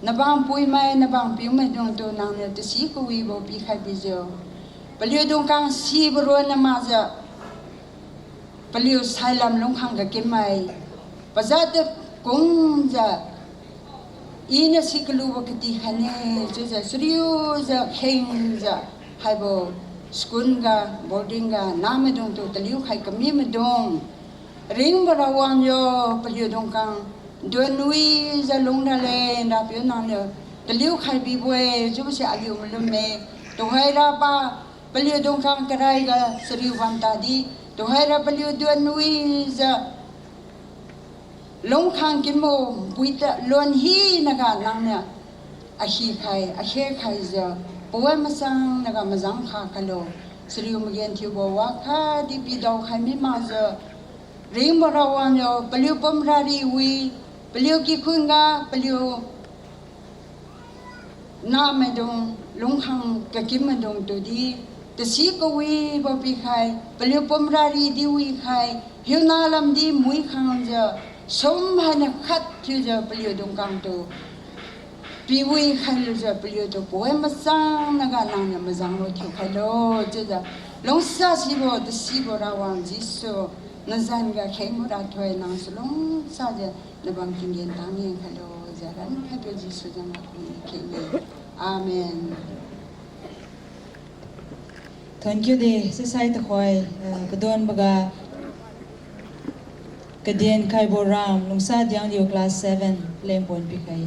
นับางปุยไม่นับางปิวไม่ดวงตัวนางเนี่ยแต่สีก็วีบปีใครไปเจอปลิวดวงกลางสีบรัวน้ำมาจะปลิวสายลำลงข้างกับเก็บไม่ปัจจัยคงจะอีน่ะสิกลูกติขันเนี่ยจะสุริยุจะเข่งจะให้บ่สกุลกาบอร์ดิ้งกาน้ำไม่ดวงตัวตลิวใครก็มีไม่ดวงริงบราวันโยปลิวดวงกลางดวนนุยจะลงทะเลนับอยู่นั่นเลยตะลิ้วใครบีบเวจุบเสียอายุมันลุ่มเมตัวให้รับปะปลิวดงคำกระไรก็สริวันตาดีตัวให้รับปลิวดวนนุยจะลงข้างกินโมปุยตะล้วนฮีนะคะนั่งเนี่ยอาชีใครอาชีใครจะป่วยมาสั่งนะคะมาสั่งข้ากันโลสริวมาเย็นที่บอกว่าข้าดีปีดาวใครไม่มาจะริงบราวันโยปลิวปมรารีวีปลิวกี่คนก็ปลิวน้าไม่ดงลงข้างกับกิมไม่ดงตัวดีแต่สีก็วีบ่ปีใครปลิวปมรารีดีวีใครหิวน้าลำดีมุ้ยข้างจะสมให้นักขัดที่จะปลิวดงกลางตัวปีวีใครรู้จะปลิวตัวป่วยมาสั่งนักนางเนี่ยมาสั่งรถที่ใครโลจะลงซาสิบ่แต่สีบ่ราวันจิโซนั่นจะนี่ก็แค่มุราถอยนั่งสลงซาจะในบางทีเย็นตั้งเองฮัลโหลจะรันให้ตัวจิสุจังหวะนี้แค่นี้อาเมน Thank you de sisai ta khoi kadon baga kadien kai boram lungsa diang dio class 7 lempon pi kai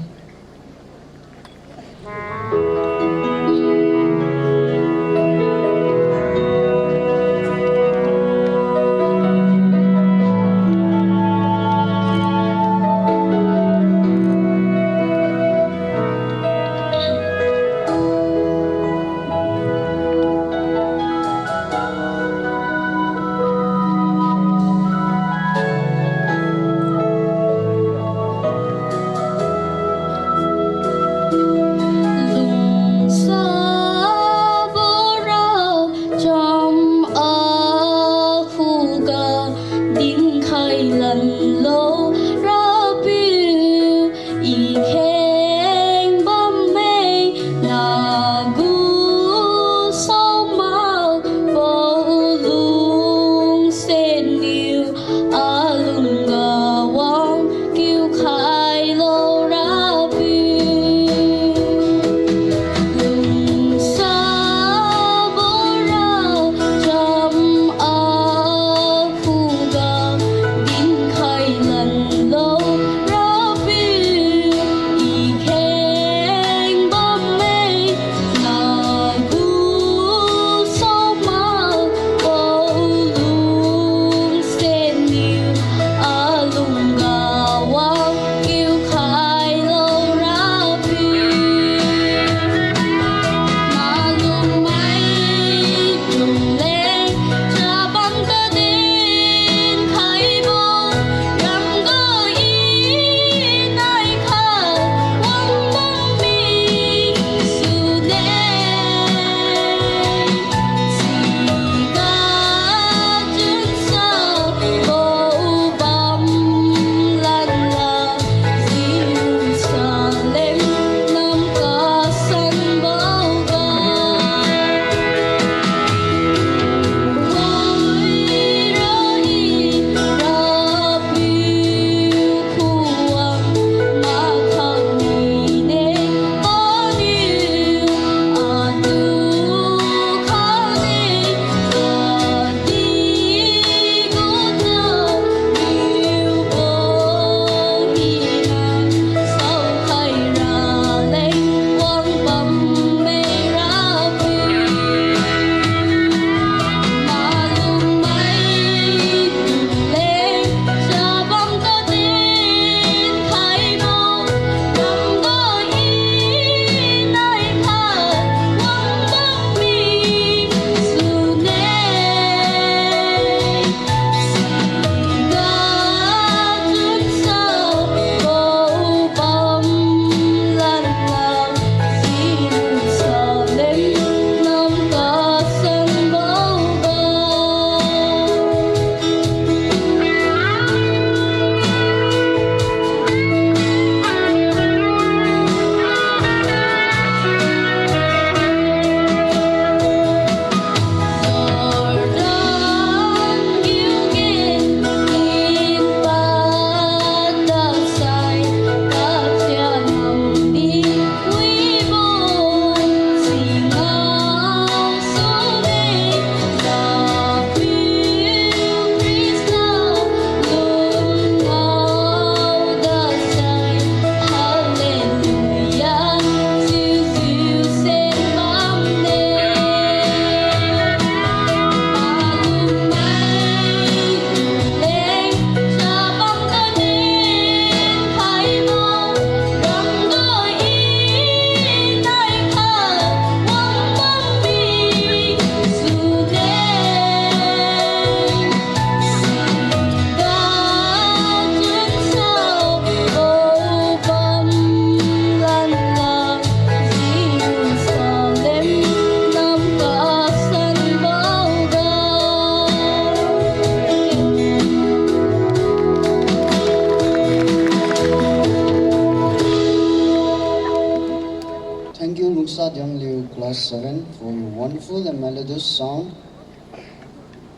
Thank you, Lungsa Diang Liu, Class 7, for your wonderful and melodious song.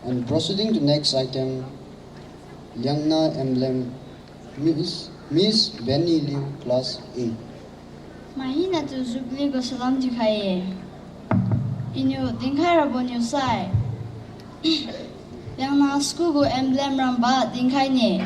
And proceeding to next item, Liangna Emblem, Miss Benny Liu, Class 8. Mahina tu Zubli go salam dikhaye. Inyo dingkhai rabon yo sai. Liangna school go emblem ramba dingkhai ne.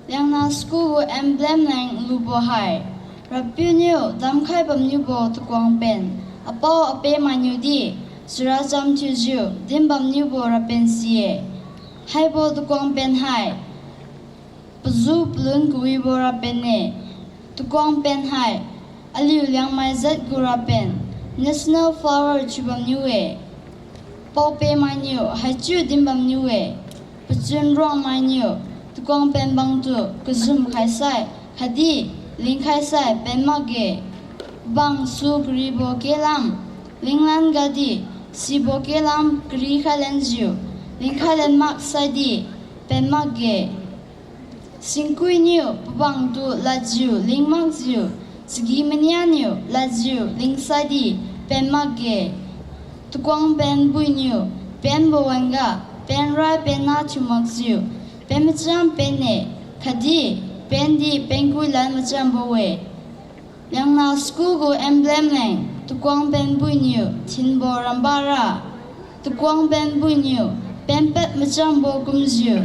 Liangna school go emblem nang lubo hai. Rapiu nyo damkhai bam nyo bo tukwang pen. Apo ape manyo di. Surajam tuju dim bam nyo bo rapen siye. Hai bo tukwang pen hai. Pazu plun kui bo rapen ne. Tukwang pen hai. Aliu liang mai zat gura pen. National flower chubam niwe. Pau pe manyo hachu dimbam niwe. Pachun rong manyo. Tukong pen bang tu kuzum khai sai. Hadi ling khai sai pen mage. Bang su kri bo kelam. Ling lan gadi si bo kelam kri khalen jiu. Ling khalen mak sai di pen mage. Singkui niu bang tu la jiu ling mak jiu. Segi menianyo lajiu lingsadi pen mage tukwang pen buinyo pen bowanga pen rai pen na chumakjiu pen macham pen ne khadi pen di pen kui lan macham bowe Liangna school go emblem nang tukwang pen buinyo tin bo rambara tukwang pen buinyo pen pet macham bo kumjiu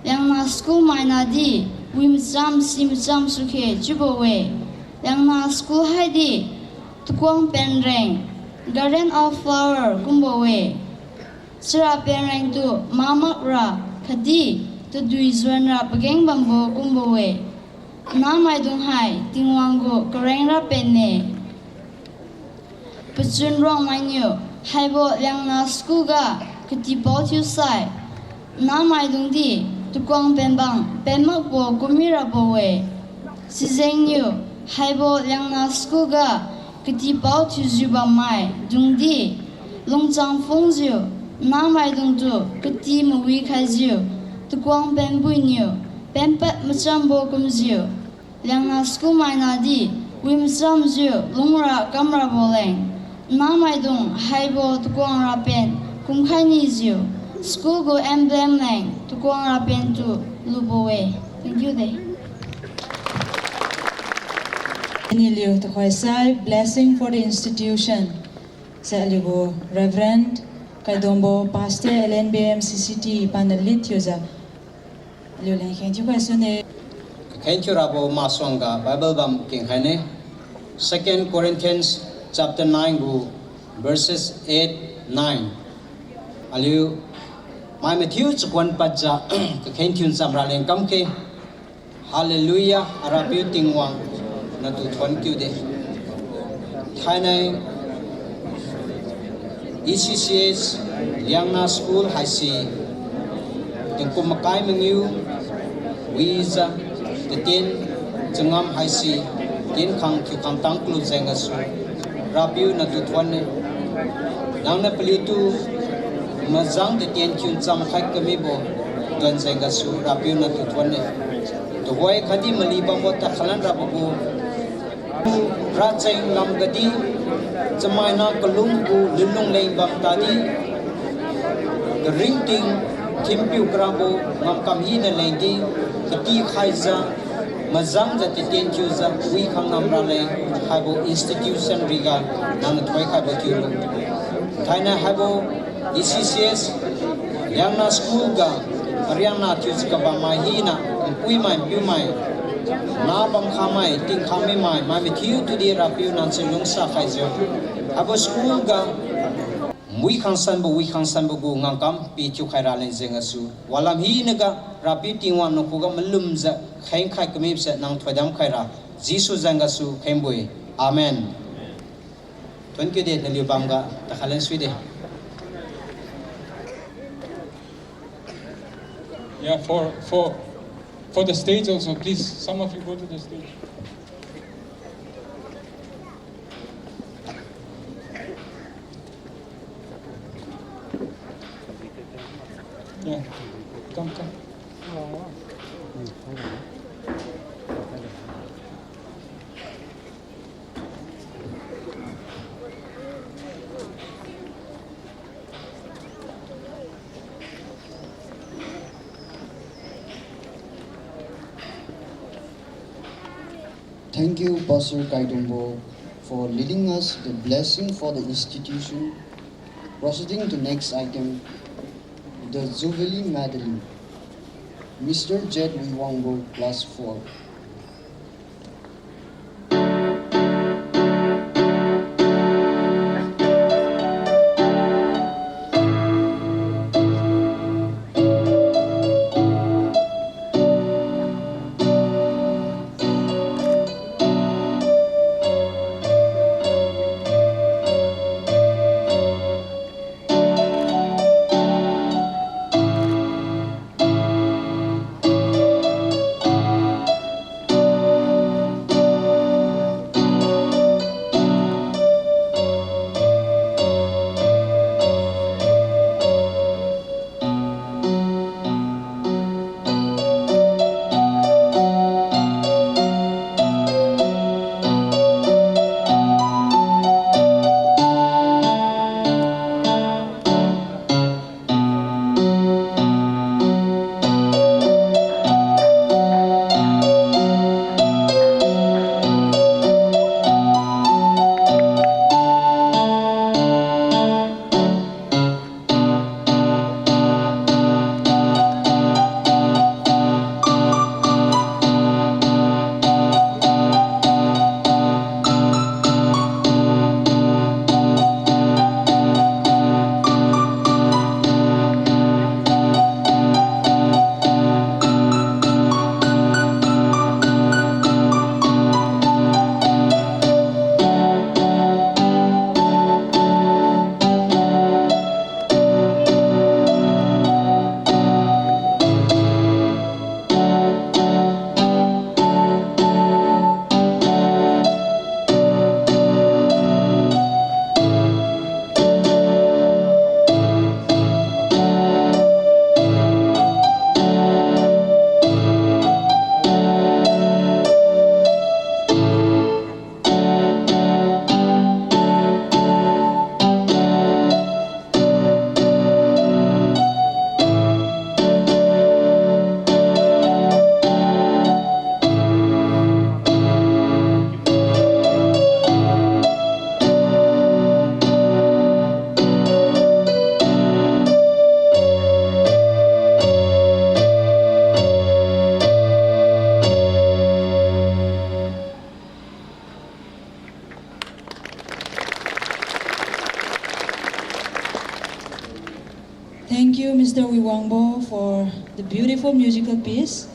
Liangna school maina di wi macham si macham sukhe jubowe Liangna school haidi tukwang pen reng garden of flower kumbowe sira pen reng tu mamak ra khadi tu dui zwan ra pageng bambo kumbowe na mai dung hai tingwang kareng ra pen ne pachun rong mai nyu hai bo Liangna school ga khati bo chu sai na mai dung di tukwang pen bang pen mak bo kumira bowe si zeng nyu hai bo Liangna school ga kati bao tu juba mai dung di long chang fong jiu na mai dung tu kati mui khai jiu tu kwang pen bui niu pen pat macham bo kum jiu Liangna school mai na di wi macham jiu long ra kamra bo leng na mai dung hai bo tu kwang ra pen kum khai ni jiu school go emblem leng tu kwang ra pen tu lu bo we. Thank you de. Liu to sai blessing for the institution. Sa aligo Reverend Kaidombo Pastor LNBM CCT Panalit Yoza. Liu lang khen chu sune. Khen chu rabo maswanga Bible bam king hane 2 Corinthians chapter 9 go verses 8 9. Aliu mai Matthew chukwan paja khen thun samra leng kam ke hallelujah arabiu tingwang na tu thon kyu de thai nai ECCS Liangna school hai si ting kum kai mengiu wiza te tin changam hai si tin khang kyu kam tang klu zenga su rabiu na tu thon ne nang na pli tu mazang te tin kyun cham khai kami bo gan zenga su rabiu na tu thon ne to hoi khadi mali ba mo ta khalan rabu Racheng lam gadi jamai na kalung ku lilung lei bam tadi the ring ting kimpiu krabo ngam kam hi na lei di kati khaiza mazang ja te ten chu za wi khang nam ra le habo institution riga nan thoi kha bo chu thaina habo ECCS Liangna school ga Ariana chu ka ba mai hi na pui mai piu mai na bam khamai ting khame mai ma mi thiu tu di rapiu nan se lungsa khai jo abo school ga mui khang san bo go ngangkam pi chu khai ra len zenga su walam hi na ga rapi tingwan no ko ga malum za khain khai kami se nang thodam khai ra jisu zanga su khemboi amen thank you de na liu bam ga ta khalen sui de. Yeah, for the stage also, please, some of you go to the stage. Yeah, come. Thank you, Pastor Kaitumbo, for leading us the blessing for the institution. Proceeding to next item, the Jubilee Medley. Mr. Jet Wiwangbo, Class 4. Thank you, Mr. Wiwangbo, for the beautiful musical piece.